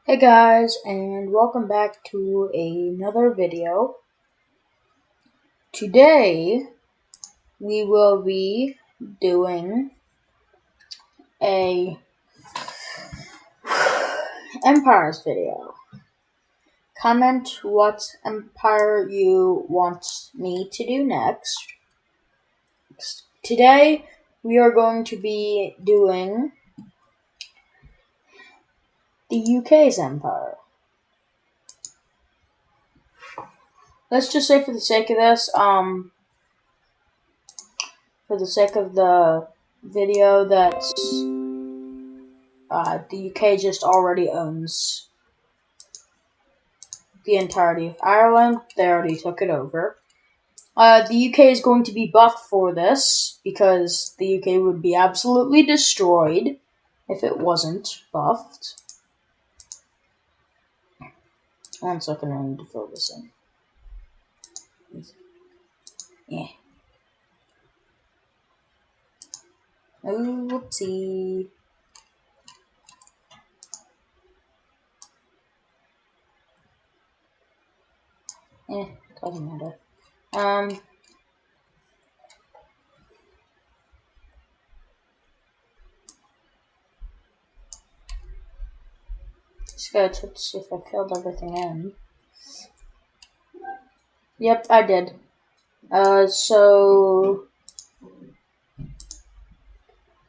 Hey guys, and welcome back to another video. Today, we will be doing a Empires video. Comment what Empire you want me to do next. Today, we are going to be doing the UK's Empire. Let's just say for the sake of this, for the sake of the video, that the UK just already owns the entirety of Ireland. They already took it over. The UK is going to be buffed for this, because the UK would be absolutely destroyed if it wasn't buffed. 1 second, I need to fill this in. Yeah. Oh, whoopsie. Doesn't matter. Just gotta check to see if I filled everything in. Yep, I did. So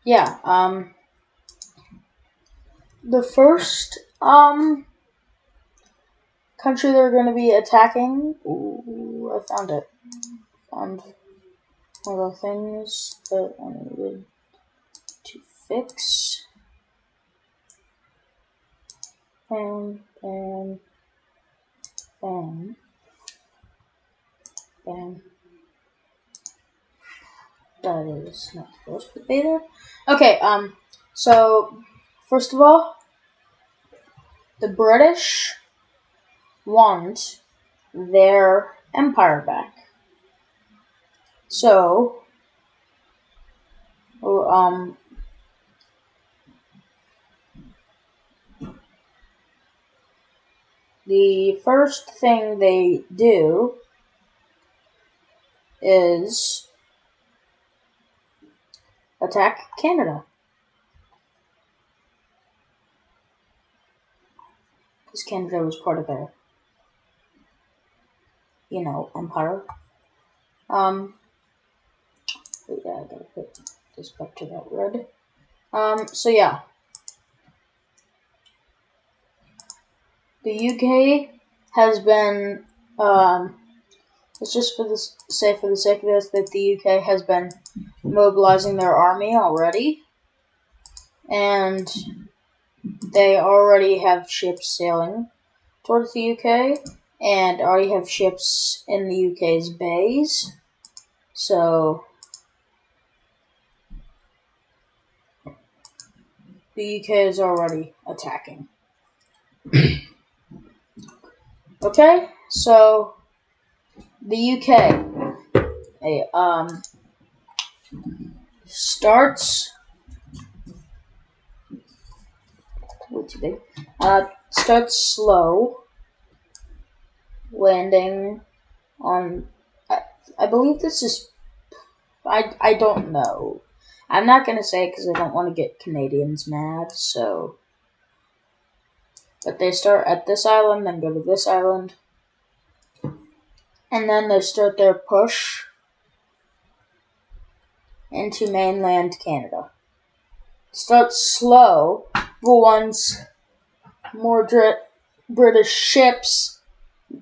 yeah, the first, country they're going to be attacking. Ooh, I found it. Found one of the things that I needed to fix. Bam, bam, bam, bam. That is not supposed to be there. Okay, so, first of all, the British want their empire back. So, the first thing they do is attack Canada. Because Canada was part of their, empire. But yeah, I gotta put this back to that red. So yeah. The UK has been, let's just say for the sake of this, that the UK has been mobilizing their army already. And they already have ships sailing towards the UK, and already have ships in the UK's bays. So the UK is already attacking. Okay, so the UK starts starts slow, landing on. I believe this is. I don't know. I'm not gonna say it because I don't want to get Canadians mad. So, but they start at this island, then go to this island, and then they start their push into mainland Canada. Start slow, but once more British ships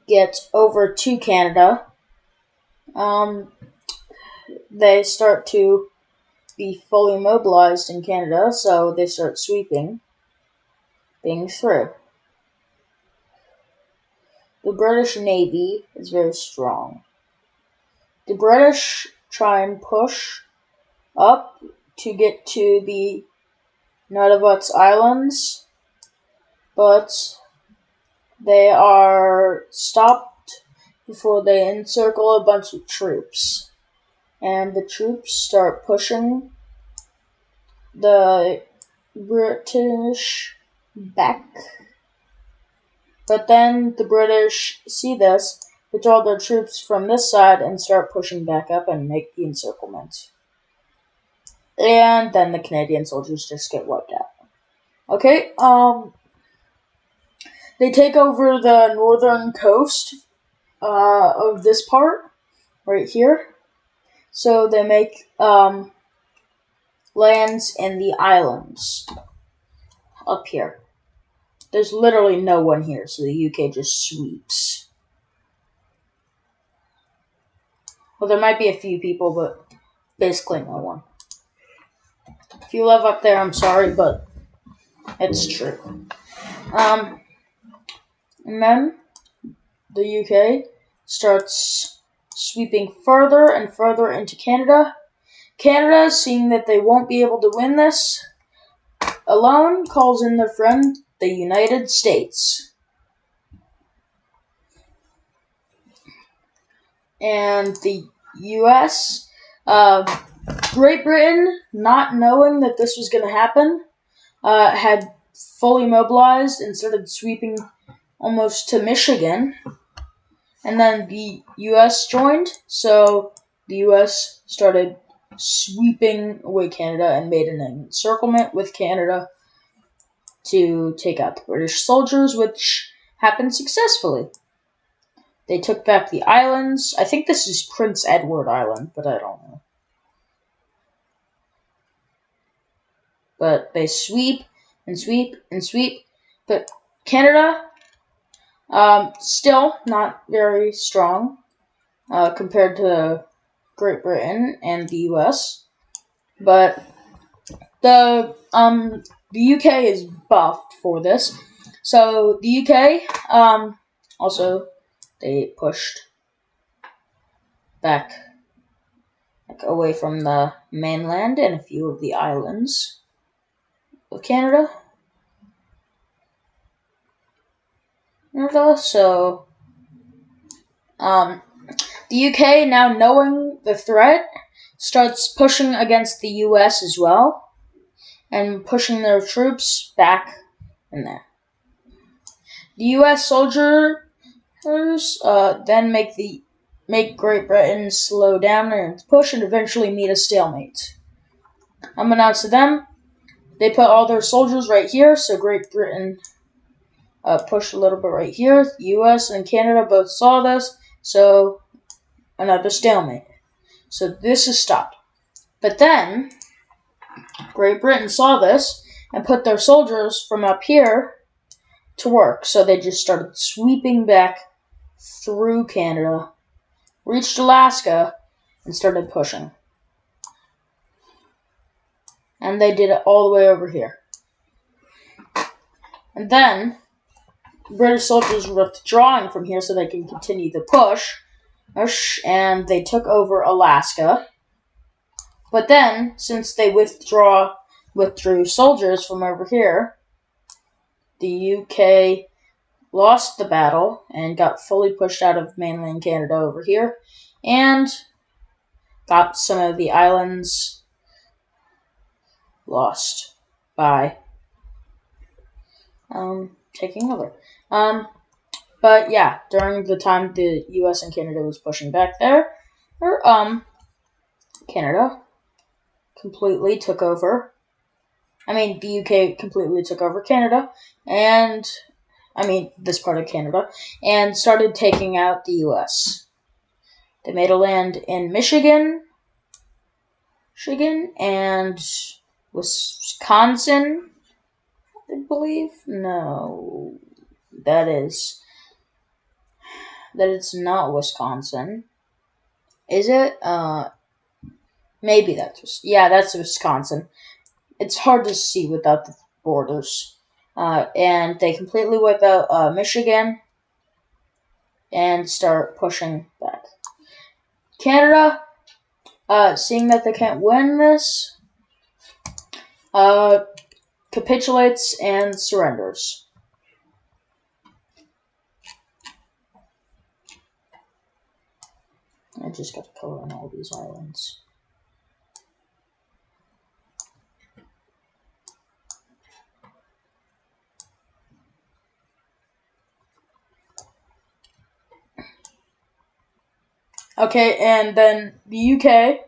get over to Canada, they start to be fully mobilized in Canada, so they start sweeping things through. The British Navy is very strong. The British try and push up to get to the Nunavut Islands, but they are stopped before they encircle a bunch of troops. And the troops start pushing the British back But then the British see this, withdraw their troops from this side, and start pushing back up and make the encirclement. And then the Canadian soldiers just get wiped out. Okay, they take over the northern coast of this part, right here. So they make lands in the islands up here. There's literally no one here, so the UK just sweeps. Well, there might be a few people, but basically no one. If you live up there, I'm sorry, but it's true. And then the UK starts sweeping further and further into Canada. Canada, seeing that they won't be able to win this alone, calls in their friend, the United States. And the US, Great Britain, not knowing that this was going to happen, had fully mobilized and started sweeping almost to Michigan. And then the US joined, so the US started sweeping away Canada and made an encirclement with Canada to take out the British soldiers, which happened successfully. They took back the islands. I think this is Prince Edward Island, but I don't know. But they sweep and sweep and sweep. But Canada, still not very strong compared to Great Britain and the US. But the UK is buffed for this. So the UK, also, they pushed back away from the mainland and a few of the islands of Canada. So, the UK, now knowing the threat, starts pushing against the US as well, and pushing their troops back in there. The US soldiers then make Great Britain slow down in its push and eventually meet a stalemate. Unbeknownst to them, they put all their soldiers right here, so Great Britain pushed a little bit right here. The US and Canada both saw this, so another stalemate. So this is stopped. But then, Great Britain saw this and put their soldiers from up here to work. So they just started sweeping back through Canada, reached Alaska, and started pushing. And they did it all the way over here. And then, British soldiers were withdrawing from here so they can continue the push, and they took over Alaska. But then, since they withdrew soldiers from over here, the UK lost the battle and got fully pushed out of mainland Canada over here, and got some of the islands lost by taking over. But yeah, during the time the US and Canada was pushing back there, Canada completely took over. The UK completely took over Canada, and this part of Canada, and started taking out the US. They made a land in Michigan, and Wisconsin, I believe. No, that is not Wisconsin. Is it? Maybe that's Wisconsin. It's hard to see without the borders. And they completely wipe out Michigan and start pushing back. Canada, seeing that they can't win this, capitulates and surrenders. I just got to color in all these islands. Okay, and then the UK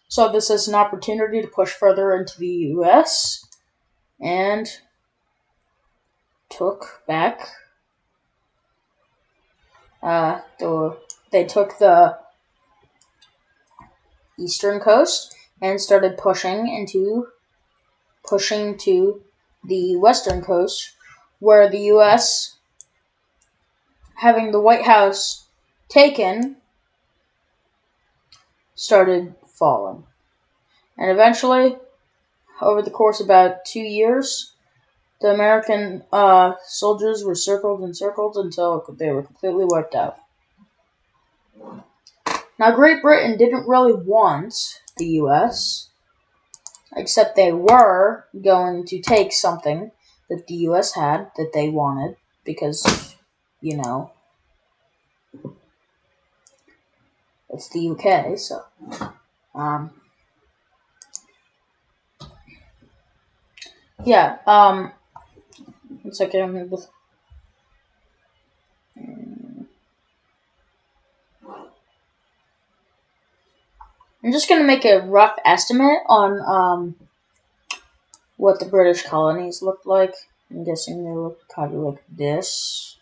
saw this as an opportunity to push further into the US and took back they took the eastern coast and started pushing to the western coast, where the US, having the White House taken, started falling. And eventually, over the course of about 2 years, the American soldiers were circled and circled until they were completely wiped out. Now, Great Britain didn't really want the US, except they were going to take something that the US had that they wanted, because, you know, it's the UK, so. Yeah, one second. I'm just going to make a rough estimate on what the British colonies looked like. I'm guessing they looked kind of like this.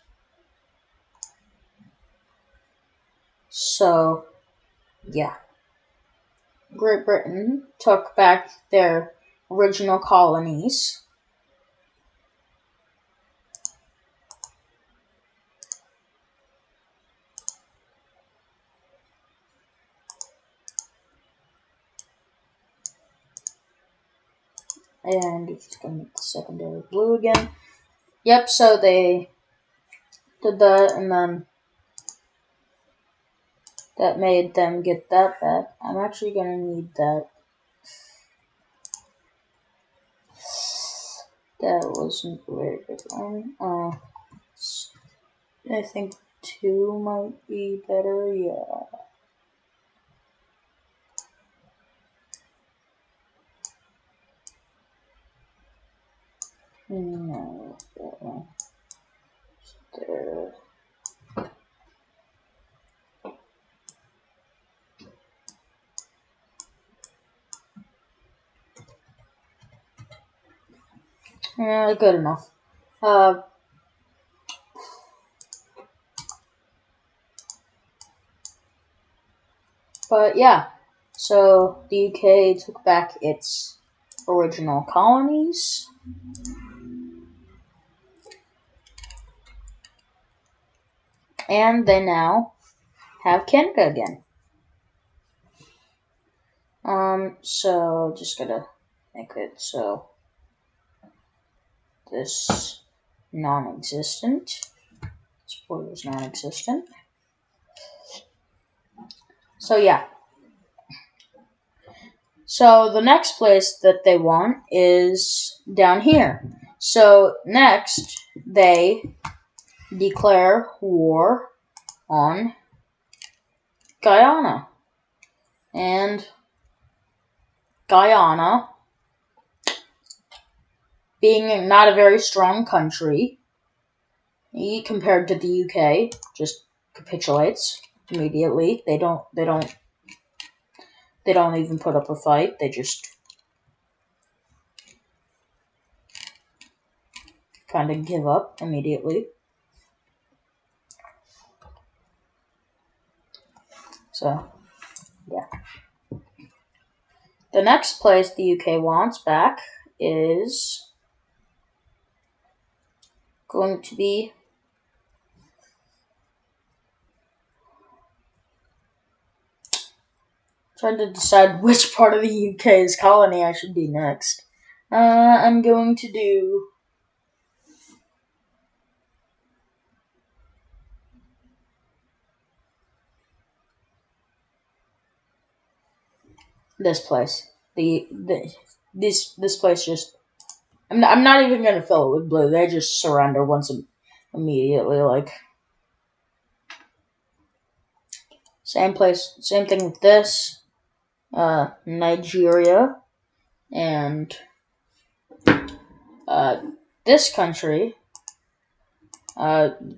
So, yeah. Great Britain took back their original colonies. And it's going to make the secondary blue again. Yep, so they did that, and then that made them get that back. I'm actually going to need that. That wasn't a very good one. I think 2 might be better, yeah. No, that one. There. Yeah, good enough. But yeah, so the UK took back its original colonies. And they now have Canada again. So just gotta make it so this non-existent. This border is non-existent. So yeah. So the next place that they want is down here. So next they declare war on Guyana. And Guyana, being not a very strong country compared to the UK, just capitulates immediately. They don't even put up a fight. They just kind of give up immediately. So, yeah. The next place the UK wants back is going to be trying to decide which part of the UK's colony I should do next. I'm going to do this place. This place just. I'm not even gonna fill it with blue. They just surrender once immediately. Like same place, same thing with this. Nigeria and this country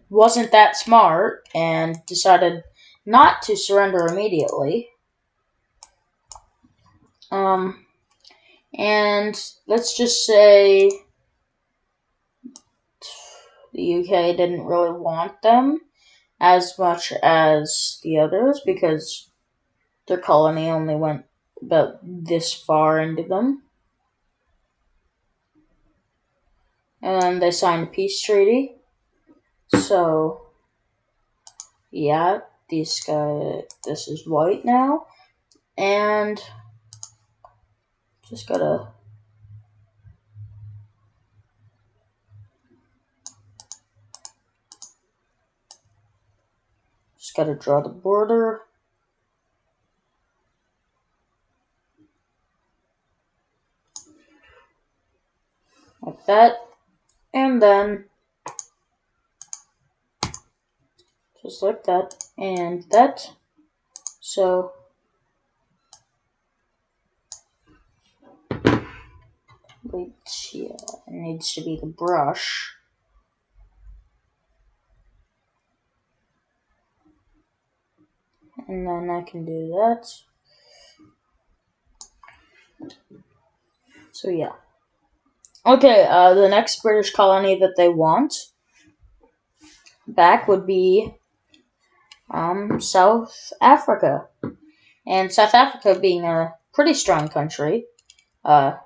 wasn't that smart and decided not to surrender immediately. And let's just say the UK didn't really want them as much as the others because their colony only went about this far into them. And then they signed a peace treaty. So, yeah, this is white now. And just gotta draw the border. Like that. And then just like that. And that. So wait, yeah, it needs to be the brush. And then I can do that. So yeah. Okay, the next British colony that they want back would be South Africa. And South Africa being a pretty strong country, not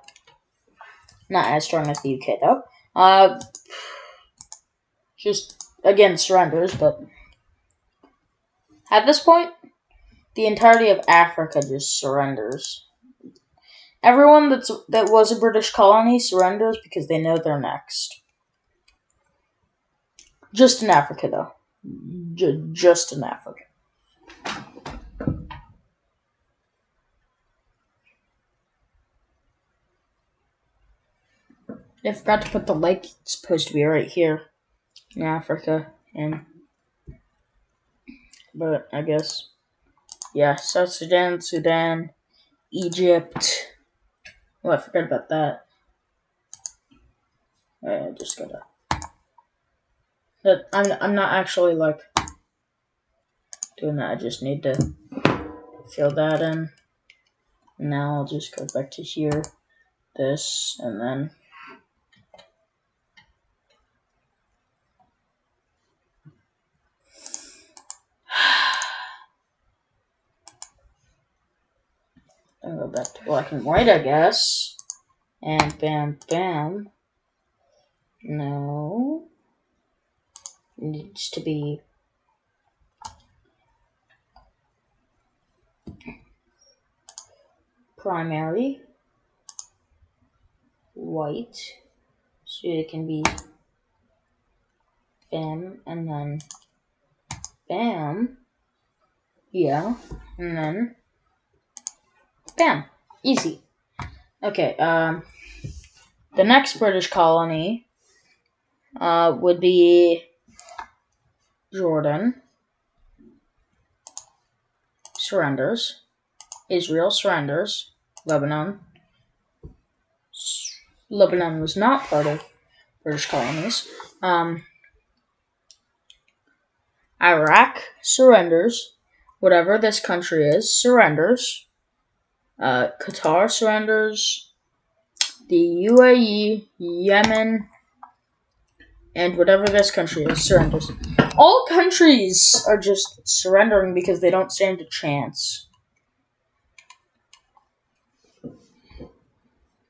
as strong as the UK though, just again surrenders, but at this point, the entirety of Africa just surrenders. Everyone that was a British colony surrenders because they know they're next. Just in Africa, though. Just in Africa. I forgot to put the lake. It's supposed to be right here in Africa, but I guess, yeah, South Sudan, Egypt. Oh, I forgot about that. I just gotta. I'm not actually like doing that. I just need to fill that in. And now I'll just go back to here, this, and then. I'll go back to black and white, I guess. And bam, bam. No. It needs to be primary white. So it can be bam, and then bam. Yeah. And then bam. Easy. Okay, the next British colony would be Jordan. Surrenders. Israel surrenders. Lebanon. Lebanon was not part of British colonies. Iraq surrenders. Whatever this country is, surrenders. Qatar surrenders. The UAE, Yemen, and whatever this country is, surrenders. All countries are just surrendering because they don't stand a chance.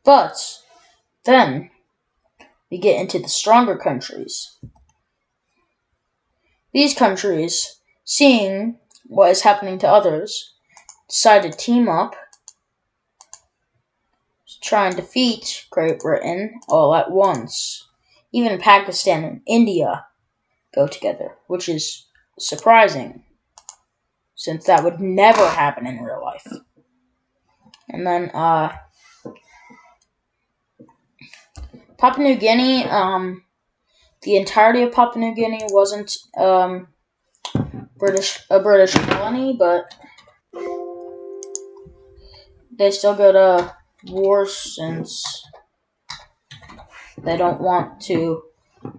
But then we get into the stronger countries. These countries, seeing what is happening to others, decide to team up to try and defeat Great Britain all at once. Even Pakistan and India go together, which is surprising, since that would never happen in real life. And then, Papua New Guinea, the entirety of Papua New Guinea wasn't, a British colony, but they still go to war since they don't want to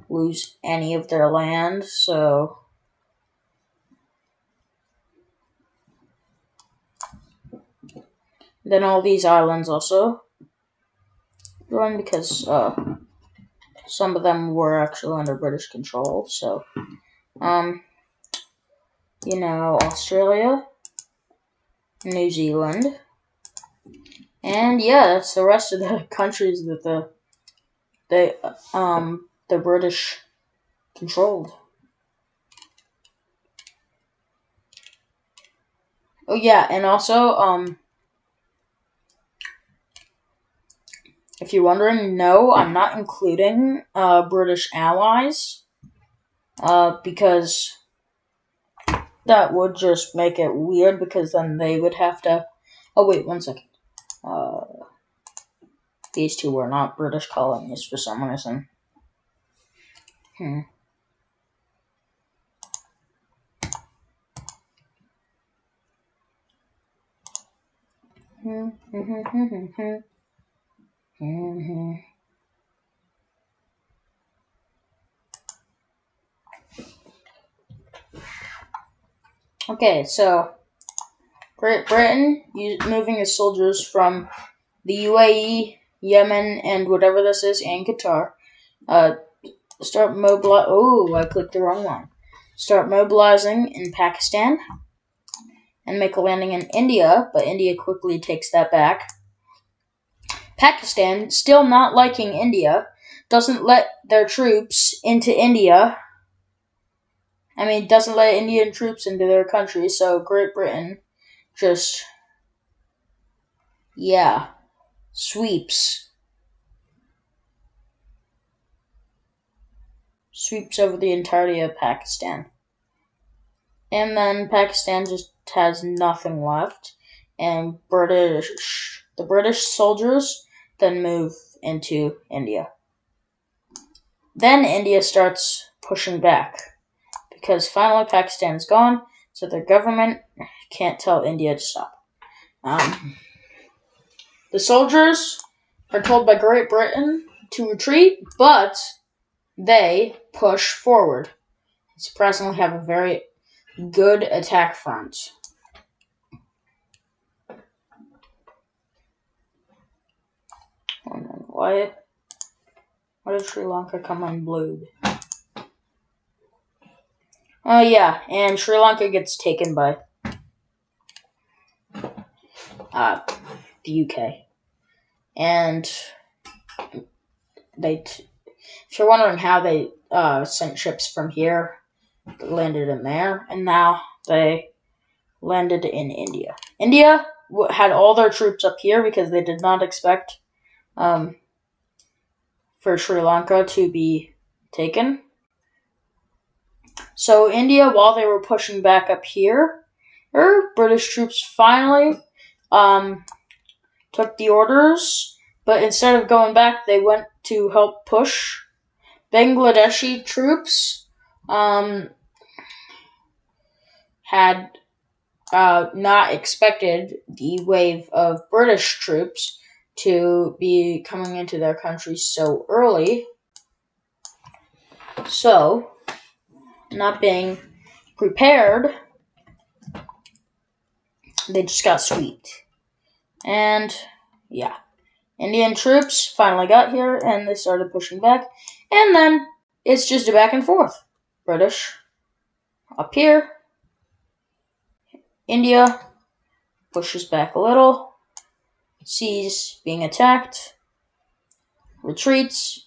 lose any of their land, so Then all these islands also joined because some of them were actually under British control. So, Australia, New Zealand, and yeah, that's the rest of the countries that the British controlled. Oh yeah, and also if you're wondering, no, I'm not including British allies because that would just make it weird because then they would have to. Oh wait, 1 second. These two were not British colonies for some reason. Okay, so Great Britain moving its soldiers from the UAE, Yemen, and whatever this is, and Qatar. Start mobilize. Oh, I clicked the wrong one. Start mobilizing in Pakistan and make a landing in India, but India quickly takes that back. Pakistan, still not liking India, doesn't let their troops into India. Doesn't let Indian troops into their country, so Great Britain just, sweeps over the entirety of Pakistan. And then Pakistan just has nothing left, and the British soldiers then move into India. Then India starts pushing back, because finally Pakistan's gone, so their government can't tell India to stop. The soldiers are told by Great Britain to retreat, but they push forward. Surprisingly, have a very good attack front. Why did Sri Lanka come unglued? Oh yeah, and Sri Lanka gets taken by the UK. And if you're wondering how they sent ships from here, they landed in there, and now they landed in India. India had all their troops up here because they did not expect for Sri Lanka to be taken. So India, while they were pushing back up here, British troops finally took the orders, but instead of going back, they went to help push. Bangladeshi troops had not expected the wave of British troops to be coming into their country so early. So, not being prepared, they just got swept. And, yeah. Indian troops finally got here, and they started pushing back. And then, it's just a back and forth. British up here. India pushes back a little. Sees being attacked. Retreats.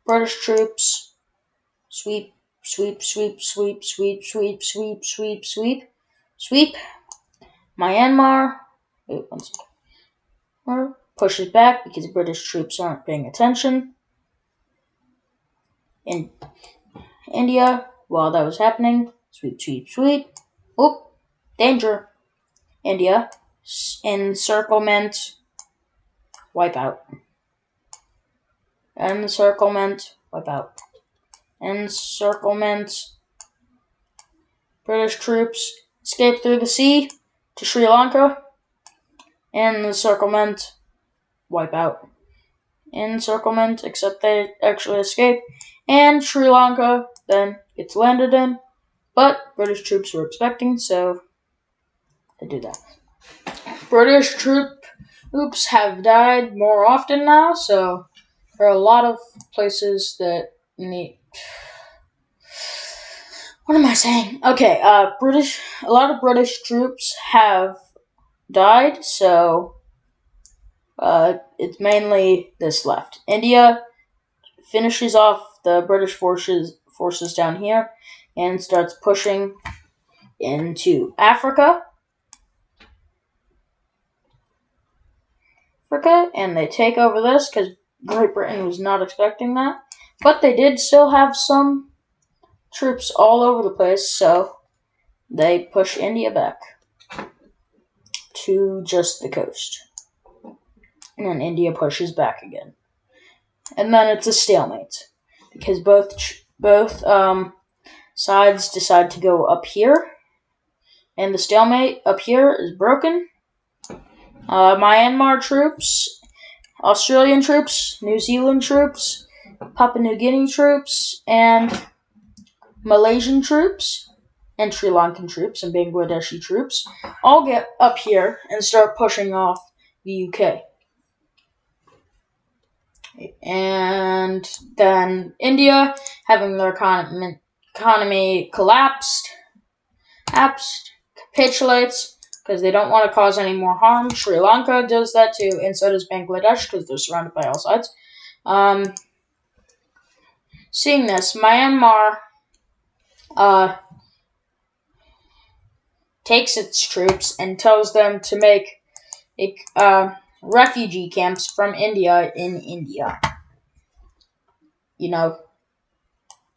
British troops. Sweep, sweep, sweep, sweep, sweep, sweep, sweep, sweep, sweep, sweep. Myanmar pushes back because British troops aren't paying attention. In India, while that was happening, sweep, sweep, sweep. Oop, danger. India, encirclement, wipe out. Encirclement, wipe out. Encirclement. British troops escape through the sea to Sri Lanka. Encirclement, wipe out. Encirclement, except they actually escape. And Sri Lanka then gets landed in. But British troops were expecting, so they do that. British troops have died more often now, so there are a lot of places that need. What am I saying? Okay, a lot of British troops have died, so it's mainly this left. India finishes off the British forces down here and starts pushing into Africa, and they take over this because Great Britain was not expecting that. But they did still have some troops all over the place, so they push India back to just the coast. And then India pushes back again. And then it's a stalemate because both sides decide to go up here. And the stalemate up here is broken. Myanmar troops, Australian troops, New Zealand troops, Papua New Guinea troops, and Malaysian troops, and Sri Lankan troops, and Bangladeshi troops all get up here and start pushing off the UK. And then India, having their economy collapsed, capitulates because they don't want to cause any more harm. Sri Lanka does that too, and so does Bangladesh because they're surrounded by all sides. Seeing this, Myanmar takes its troops and tells them to make refugee camps from India in India. You know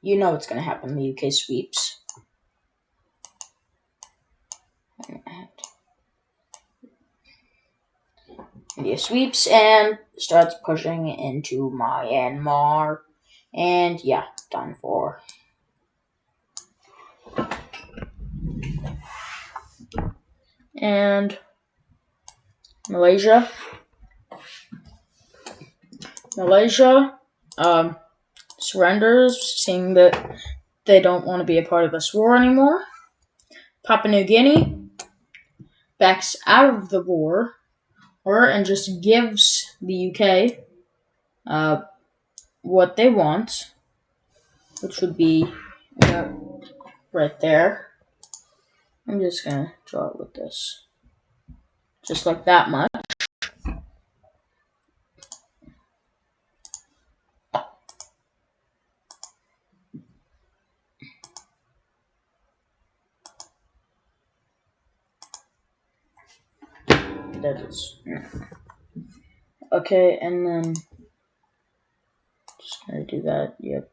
what's going to happen. The UK sweeps. India sweeps and starts pushing into Myanmar. And yeah, done for. And Malaysia surrenders, seeing that they don't want to be a part of this war anymore. Papua New Guinea backs out of the war and just gives the UK what they want, which would be right there. I'm just going to draw it with this. Just like that much. That is. Okay, and then just going to do that. Yep.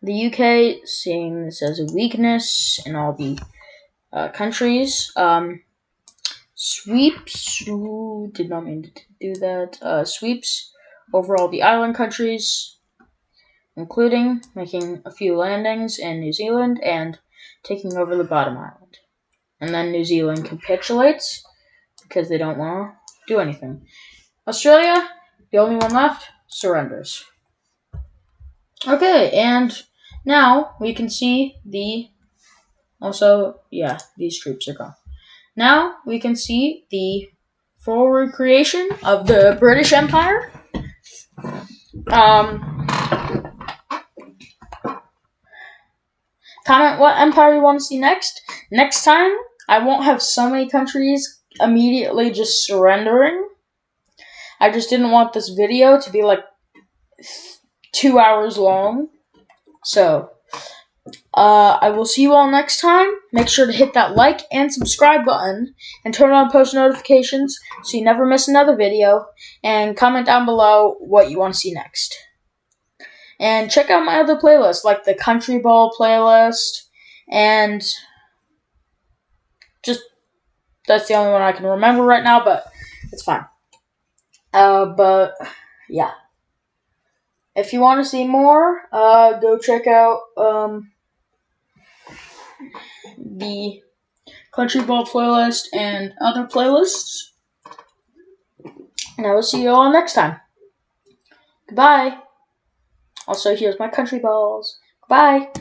The UK, seeing this as a weakness in all the countries, sweeps, did not mean to do that, sweeps over all the island countries, including making a few landings in New Zealand and taking over the bottom island. And then New Zealand capitulates because they don't want to do anything. Australia, the only one left, surrenders. Okay, and now we can see these troops are gone. Now we can see the full recreation of the British Empire. Comment what empire you want to see next. Next time, I won't have so many countries immediately just surrendering. I just didn't want this video to be like 2 hours long. So, I will see you all next time. Make sure to hit that like and subscribe button and turn on post notifications so you never miss another video. And comment down below what you want to see next. And check out my other playlists, like the Country Ball playlist, and that's the only one I can remember right now, but it's fine. But yeah. If you want to see more, go check out the Country Ball playlist and other playlists. And I will see you all next time. Goodbye. Also, here's my country balls. Bye.